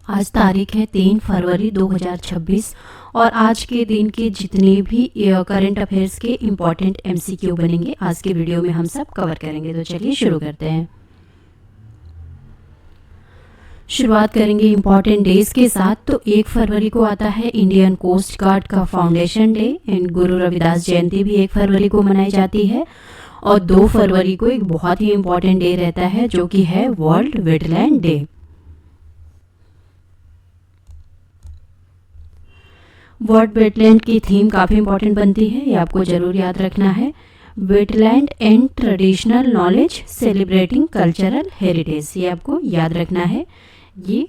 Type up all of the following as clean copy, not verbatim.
आज तारीख है 3 फरवरी 2026 और आज के दिन के जितने भी करंट अफेयर्स के इम्पॉर्टेंट एमसीक्यू बनेंगे आज के वीडियो में हम सब कवर करेंगे। तो चलिए शुरू करते हैं। शुरुआत करेंगे इम्पॉर्टेंट डेज के साथ। तो 1 फरवरी को आता है इंडियन कोस्ट गार्ड का foundation day and Guru Ravidas जयंती भी 1 फरवरी को मनाई जाती है। और 2 फरवरी को एक बहुत ही इम्पॉर्टेंट डे रहता है जो कि है world wetland day. World wetland की थीम काफ़ी इंपॉर्टेंट बनती है, ये आपको जरूर याद रखना है। Wetland and traditional knowledge celebrating cultural heritage, ये आपको याद रखना है। ये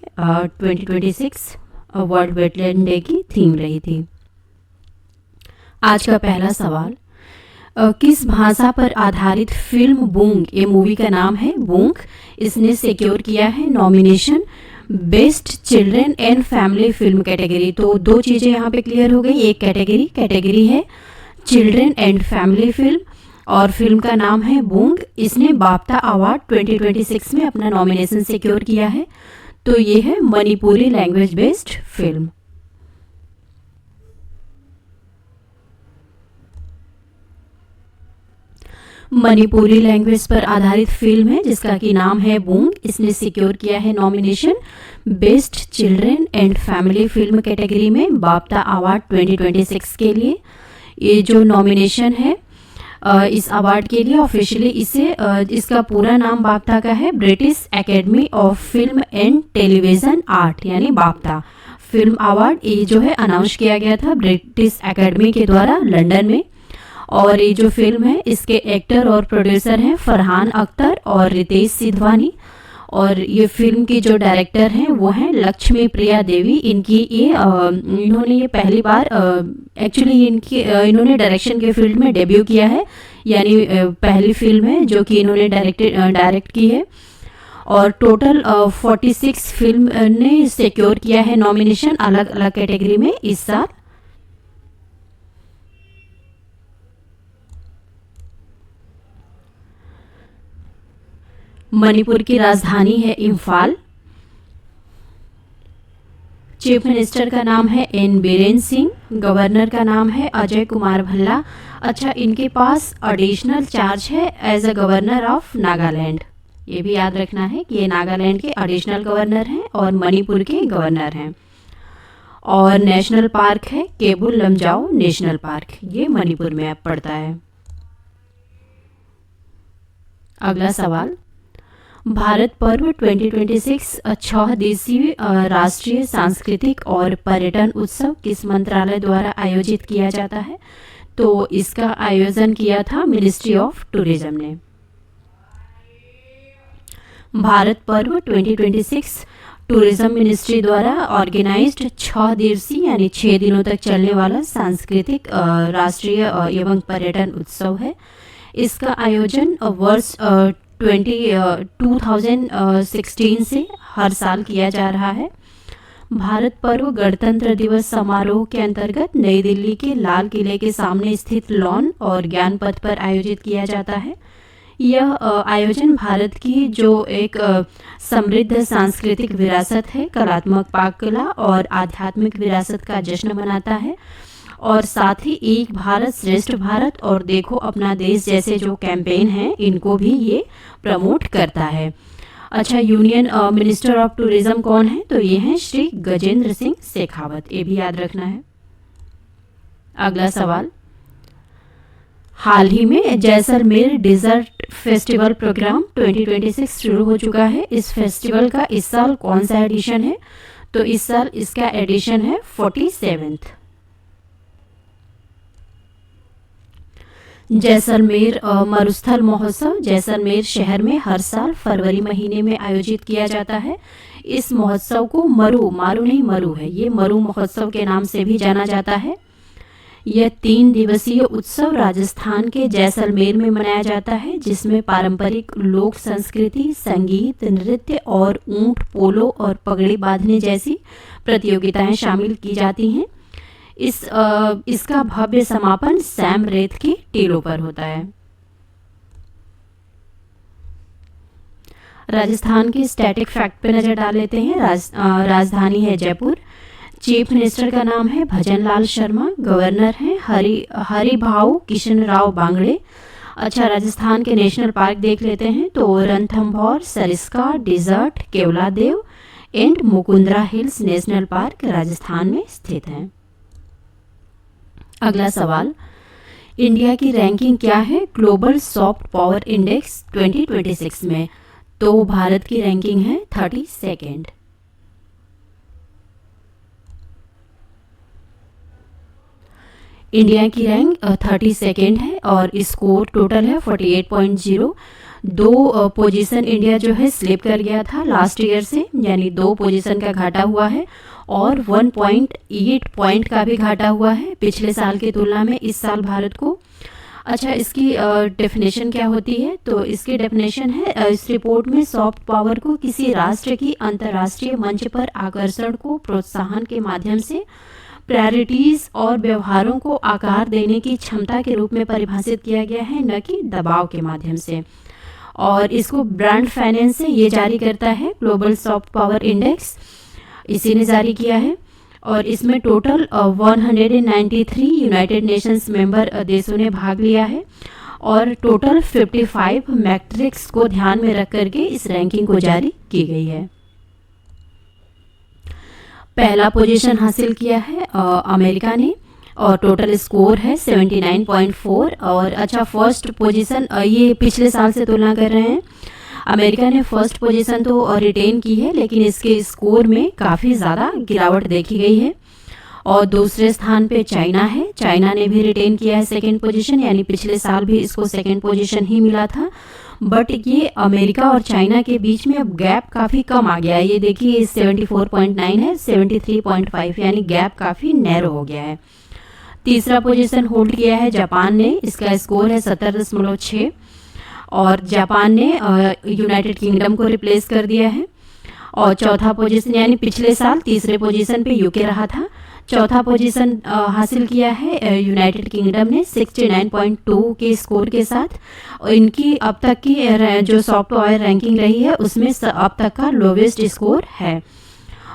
2026 वर्ल्ड वेटलैंड डे की थीम रही थी। आज का पहला सवाल, किस भाषा पर आधारित फिल्म बूंग, ये मूवी का नाम है बूंग, इसने सिक्योर किया है nomination best children and family film category. तो 2 चीज़ें यहाँ पे क्लियर हो गई। एक कैटेगरी है चिल्ड्रन एंड फैमिली फिल्म और फिल्म का नाम है बूंग। इसने बाफ्टा अवार्ड 2026 में अपना नॉमिनेशन सिक्योर किया है। तो ये है Manipuri language based film. Manipuri language पर आधारित फिल्म है जिसका कि नाम है बूंग। इसने सिक्योर किया है nomination best children and family film category में बाफ्टा अवार्ड 2026 के लिए। ये जो नॉमिनेशन है इस अवार्ड के लिए ऑफिशियली इसका पूरा नाम बाफ्टा का है British academy of film and television art, यानी बाफ्टा फिल्म अवार्ड। ये जो है अनाउंस किया गया था ब्रिटिश एकेडमी के द्वारा लंदन में। और ये जो फिल्म है इसके एक्टर और प्रोड्यूसर हैं फरहान अख्तर और रितेश सिधवानी। और ये फिल्म की जो डायरेक्टर हैं वो हैं लक्ष्मी प्रिया देवी। इन्होंने ये पहली बार एक्चुअली इन्होंने डायरेक्शन के फील्ड में डेब्यू किया है, यानी पहली फिल्म है जो कि इन्होंने डायरेक्ट की है। और टोटल 46 फिल्म ने सिक्योर किया है नॉमिनेशन अलग अलग कैटेगरी में इस साल। मणिपुर की राजधानी है इम्फाल। चीफ मिनिस्टर का नाम है एन बीरेन सिंह। गवर्नर का नाम है अजय कुमार भल्ला। अच्छा, इनके पास एडिशनल चार्ज है as a governor of Nagaland. ये भी याद रखना है कि ये नागालैंड के एडिशनल गवर्नर हैं और मणिपुर के गवर्नर हैं। और नेशनल पार्क है केबुल लमजाओ नेशनल पार्क, ये मणिपुर में अब पड़ता है। अगला सवाल, भारत पर्व 2026 6 दिवसीय राष्ट्रीय सांस्कृतिक और पर्यटन उत्सव किस मंत्रालय द्वारा आयोजित किया जाता है? तो इसका आयोजन किया था मिनिस्ट्री ऑफ टूरिज्म ने। भारत पर्व 2026 टूरिज्म मिनिस्ट्री द्वारा ऑर्गेनाइज्ड 6 दिवसीय यानी 6 दिनों तक चलने वाला सांस्कृतिक राष्ट्रीय एवं पर्यटन उत्सव है। इसका आयोजन वर्ष 2016 से हर साल किया जा रहा है। भारत पर्व गणतंत्र दिवस समारोह के अंतर्गत नई दिल्ली के लाल किले के सामने स्थित लॉन और ज्ञान पथ पर आयोजित किया जाता है। यह आयोजन भारत की जो एक समृद्ध सांस्कृतिक विरासत है, कलात्मक पाक कला और आध्यात्मिक विरासत का जश्न मनाता है। और साथ ही एक भारत श्रेष्ठ भारत और देखो अपना देश जैसे जो कैंपेन हैं इनको भी ये प्रमोट करता है। अच्छा, यूनियन मिनिस्टर ऑफ टूरिज्म कौन है? तो ये हैं श्री गजेंद्र सिंह शेखावत, ये भी याद रखना है। अगला सवाल, हाल ही में जैसलमेर डेजर्ट फेस्टिवल प्रोग्राम 2026 शुरू हो चुका है। इस फेस्टिवल का इस साल कौन सा एडिशन है? तो इस साल इसका एडिशन है 47th। जैसलमेर मरुस्थल महोत्सव जैसलमेर शहर में हर साल फरवरी महीने में आयोजित किया जाता है। इस महोत्सव को मरु है, ये मरु महोत्सव के नाम से भी जाना जाता है। यह 3 दिवसीय उत्सव राजस्थान के जैसलमेर में मनाया जाता है, जिसमें पारंपरिक लोक संस्कृति, संगीत, नृत्य और ऊंट पोलो और पगड़ी बांधने जैसी प्रतियोगिताएं शामिल की जाती हैं। इसका भव्य समापन सैम रेत की टीलों पर होता है। राजस्थान के स्टैटिक फैक्ट पे नज़र डाल लेते हैं। राजधानी है जयपुर। चीफ मिनिस्टर का नाम है भजन लाल शर्मा। गवर्नर हैं हरिभाऊ किशन राव बांगड़े। अच्छा, राजस्थान के नेशनल पार्क देख लेते हैं तो Ranthambore, Sariska, desert, Keoladeo and Mukundra hills national park Rajasthan में स्थित हैं। अगला सवाल, इंडिया की रैंकिंग क्या है ग्लोबल सॉफ्ट पावर इंडेक्स 2026 में? तो भारत की रैंकिंग है 32nd। इंडिया की रैंक 32nd है और स्कोर टोटल है 48.0। 2 पोजीशन इंडिया जो है स्लिप कर गया था लास्ट ईयर से, यानी 2 पोजीशन का घाटा हुआ है और 1.8 पॉइंट का भी घाटा हुआ है पिछले साल की तुलना में इस साल भारत को। अच्छा, इसकी डेफिनेशन क्या होती है? तो इसकी डेफिनेशन है, इस रिपोर्ट में सॉफ्ट पावर को किसी राष्ट्र की अंतर्राष्ट्रीय मंच पर आकर्षण को प्रोत्साहन के माध्यम से प्रायोरिटीज और व्यवहारों को आकार देने की क्षमता के रूप में परिभाषित किया गया है, न कि दबाव के माध्यम से। और इसको ब्रांड फाइनेंस से ये जारी करता है, ग्लोबल सॉफ्ट पावर इंडेक्स इसी ने जारी किया है। और इसमें टोटल 193 यूनाइटेड नेशंस मेंबर देशों ने भाग लिया है और टोटल 55 मैट्रिक्स को ध्यान में रख करके इस रैंकिंग को जारी की गई है। पहला पोजीशन हासिल किया है अमेरिका ने और टोटल स्कोर है 79.4। और अच्छा, फर्स्ट पोजीशन ये पिछले साल से तुलना कर रहे हैं, अमेरिका ने फर्स्ट पोजीशन तो रिटेन की है लेकिन इसके स्कोर में काफ़ी ज़्यादा गिरावट देखी गई है। और दूसरे स्थान पे चाइना है, चाइना ने भी रिटेन किया है सेकंड पोजीशन, यानी पिछले साल भी इसको सेकंड पोजीशन ही मिला था। बट ये अमेरिका और चाइना के बीच में अब गैप काफ़ी कम आ गया है। ये देखिए 74.9 है, 73.5, यानी गैप काफ़ी नैरो हो गया है। तीसरा पोजीशन होल्ड किया है जापान ने, इसका स्कोर है 70.6 और जापान ने यूनाइटेड किंगडम को रिप्लेस कर दिया है। और चौथा पोजीशन, यानी पिछले साल तीसरे पोजीशन पे यूके रहा था, चौथा पोजीशन हासिल किया है यूनाइटेड किंगडम ने 69.2 के स्कोर के साथ। और इनकी अब तक की जो सॉफ्ट पावर रैंकिंग रही है उसमें अब तक का लोवेस्ट स्कोर है।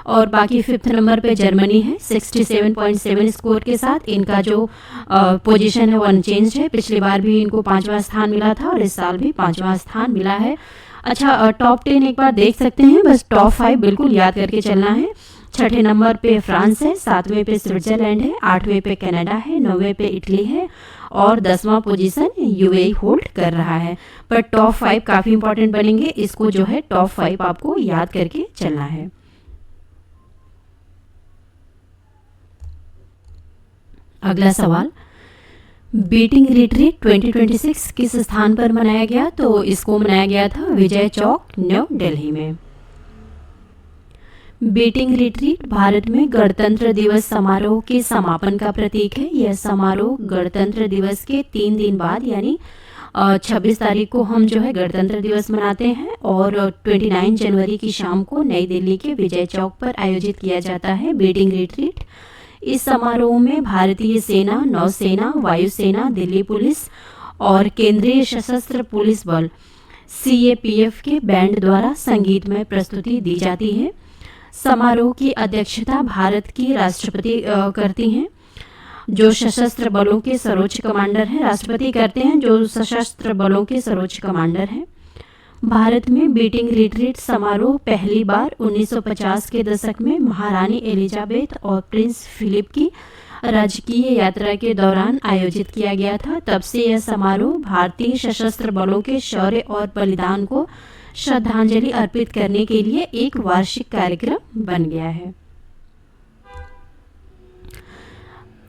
और बाकी 5th नंबर पे जर्मनी है 67.7 स्कोर के साथ। इनका जो पोजीशन है वो अनचेंज है, पिछली बार भी इनको 5वां स्थान मिला था और इस साल भी 5वां स्थान मिला है। अच्छा, टॉप 10 एक बार देख सकते हैं, बस टॉप 5 बिल्कुल याद करके चलना है। 6ठे नंबर पे फ्रांस है, 7वें पे स्विट्जरलैंड है, 8वें पे कनाडा है, 9वें पे इटली है और 10वां पोजीशन यूएई होल्ड कर रहा है। पर टॉप 5 काफ़ी इंपॉर्टेंट बनेंगे, इसको जो है टॉप 5 आपको याद करके चलना है। अगला सवाल, बीटिंग रिट्रीट 2026 किस स्थान पर मनाया गया? तो इसको मनाया गया था विजय चौक, न्यू दिल्ली में। बीटिंग रिट्रीट भारत में गणतंत्र दिवस समारोह के समापन का प्रतीक है। यह समारोह गणतंत्र दिवस के 3 दिन बाद, यानी 26 तारीख को हम जो है गणतंत्र दिवस मनाते हैं और 29 जनवरी की शाम को नई दिल्ली के विजय चौक पर आयोजित किया जाता है बीटिंग रिट्रीट। इस समारोह में भारतीय सेना, नौसेना, वायुसेना, दिल्ली पुलिस और केंद्रीय सशस्त्र पुलिस बल CAPF के बैंड द्वारा संगीतमय प्रस्तुति दी जाती है। समारोह की अध्यक्षता भारत की राष्ट्रपति करती हैं, जो सशस्त्र बलों के सर्वोच्च कमांडर हैं। राष्ट्रपति करते हैं जो सशस्त्र बलों के सर्वोच्च कमांडर हैं। भारत में बीटिंग रिट्रीट समारोह पहली बार 1950 के दशक में महारानी एलिजाबेथ और प्रिंस फिलिप की राजकीय यात्रा के दौरान आयोजित किया गया था। तब से यह समारोह भारतीय सशस्त्र बलों के शौर्य और बलिदान को श्रद्धांजलि अर्पित करने के लिए एक वार्षिक कार्यक्रम बन गया है।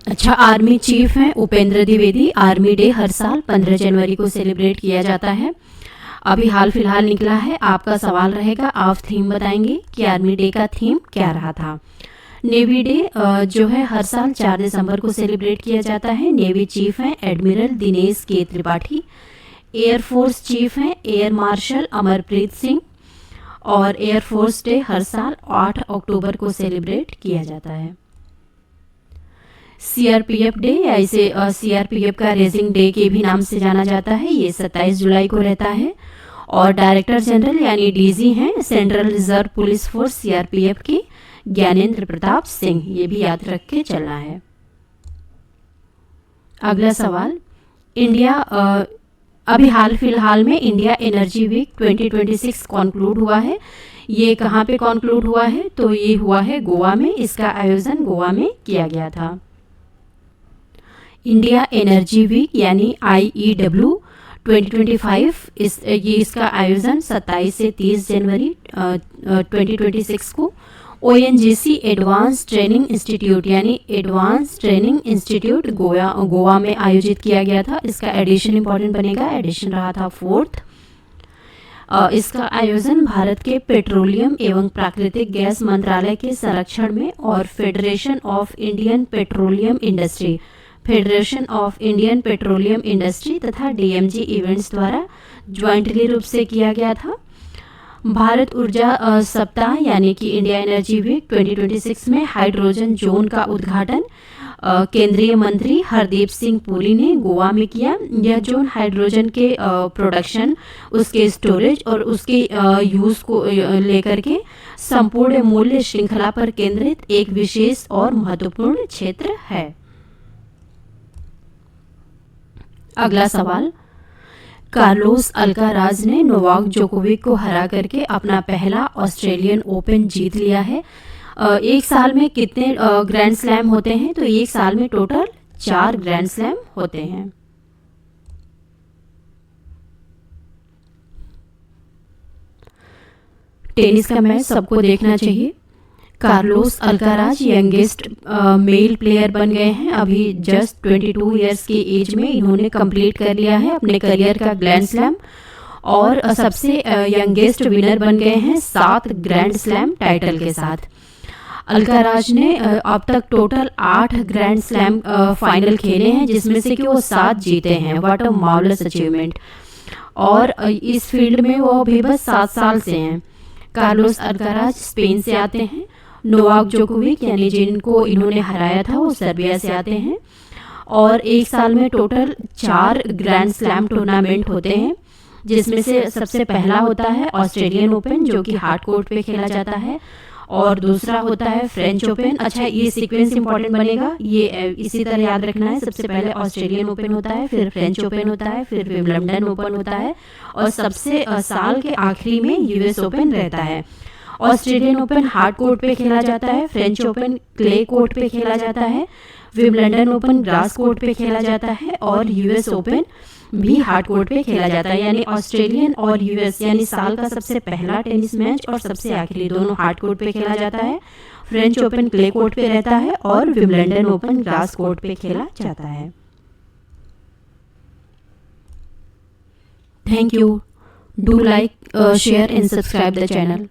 अच्छा, आर्मी चीफ हैं उपेंद्र द्विवेदी। आर्मी डे हर साल 15 जनवरी को सेलिब्रेट किया जाता है। अभी हाल फिलहाल निकला है। आपका सवाल रहेगा, आप थीम बताएंगे कि आर्मी डे का थीम क्या रहा था। नेवी डे जो है हर साल 4 दिसंबर को सेलिब्रेट किया जाता है। नेवी चीफ हैं एडमिरल दिनेश के त्रिपाठी। एयरफोर्स चीफ हैं एयर मार्शल अमरप्रीत सिंह। और एयरफोर्स डे हर साल 8 अक्टूबर को सेलिब्रेट किया जाता है। CRPF डे, या इसे CRPF का रेजिंग डे के भी नाम से जाना जाता है, ये 27 जुलाई को रहता है। और डायरेक्टर जनरल यानी डीजी हैं central reserve police force CRPF के ज्ञानेंद्र प्रताप सिंह। ये भी याद रख के चलना है। अगला सवाल, इंडिया अभी हाल फिलहाल में इंडिया एनर्जी वीक 2026 कॉन्क्लूड हुआ है। ये कहाँ पे कॉन्क्लूड हुआ है? तो ये हुआ है गोवा में। इसका आयोजन गोवा में किया गया था। इंडिया एनर्जी वीक यानी IEW 2025 इसका आयोजन 27 से 30 जनवरी 2026 को ONGC एडवांस ट्रेनिंग इंस्टीट्यूट यानी एडवांस ट्रेनिंग इंस्टीट्यूट गोवा में आयोजित किया गया था। इसका एडिशन इंपॉर्टेंट बनेगा, एडिशन रहा था 4th। इसका आयोजन भारत के पेट्रोलियम एवं प्राकृतिक गैस मंत्रालय के संरक्षण में और federation of Indian petroleum industry तथा DMG इवेंट्स द्वारा ज्वाइंटली रूप से किया गया था। भारत ऊर्जा सप्ताह यानी कि इंडिया एनर्जी वीक 2026 में हाइड्रोजन जोन का उद्घाटन केंद्रीय मंत्री हरदीप सिंह पुरी ने गोवा में किया। यह जोन हाइड्रोजन के प्रोडक्शन, उसके स्टोरेज और उसके यूज को लेकर के संपूर्ण मूल्य श्रृंखला पर केंद्रित एक विशेष और महत्वपूर्ण क्षेत्र है। अगला सवाल, कार्लोस अल्काराज ने नोवाक जोकोविक को हरा करके अपना पहला ऑस्ट्रेलियन ओपन जीत लिया है। एक साल में कितने ग्रैंड स्लैम होते हैं? तो एक साल में टोटल 4 ग्रैंड स्लैम होते हैं। टेनिस का मैच सबको देखना चाहिए। Carlos Alcaraz youngest mail player बन गए हैं। अभी जस्ट 22 इयर्स की एज में इन्होंने कंप्लीट कर लिया है अपने करियर का ग्रैंड स्लैम और सबसे यंगेस्ट विनर बन गए हैं 7 ग्रैंड स्लैम टाइटल के साथ। अल्काराज ने अब तक टोटल 8 ग्रैंड स्लैम फाइनल खेले हैं, जिसमें से कि वो 7 जीते हैं। What a marvellous achievement. और इस फील्ड में वो अभी बस 7 साल से हैं। कार्लोस अल्काराज स्पेन से आते हैं। नोवाक जोकोविक यानी जिनको इन्होंने हराया था वो सर्बिया से आते हैं। और एक साल में टोटल 4 ग्रैंड स्लैम टूर्नामेंट होते हैं, जिसमें से सबसे पहला होता है ऑस्ट्रेलियन ओपन जो कि हार्ड कोर्ट पे खेला जाता है, और दूसरा होता है फ्रेंच ओपन। अच्छा, ये सीक्वेंस इंपॉर्टेंट बनेगा, ये इसी तरह याद रखना है। सबसे पहले ऑस्ट्रेलियन ओपन होता है, फिर फ्रेंच ओपन होता है, फिर विंबलडन ओपन होता है, और सबसे साल के आखिरी में US ओपन रहता है। ऑस्ट्रेलियन ओपन हार्ड कोर्ट पे खेला जाता है, फ्रेंच ओपन क्ले कोर्ट पे खेला जाता है, विंबलडन ओपन ग्रास कोर्ट पे खेला जाता है, और US ओपन भी हार्ड कोर्ट पे खेला जाता है। यानी ऑस्ट्रेलियन और US यानी साल का सबसे पहला टेनिस मैच और सबसे आखिरी दोनों हार्ड कोर्ट पे खेला जाता है। फ्रेंच ओपन क्ले कोर्ट पे रहता है और विंबलडन ओपन ग्रास कोर्ट पे खेला जाता है। Thank you. Do like, share and subscribe the channel.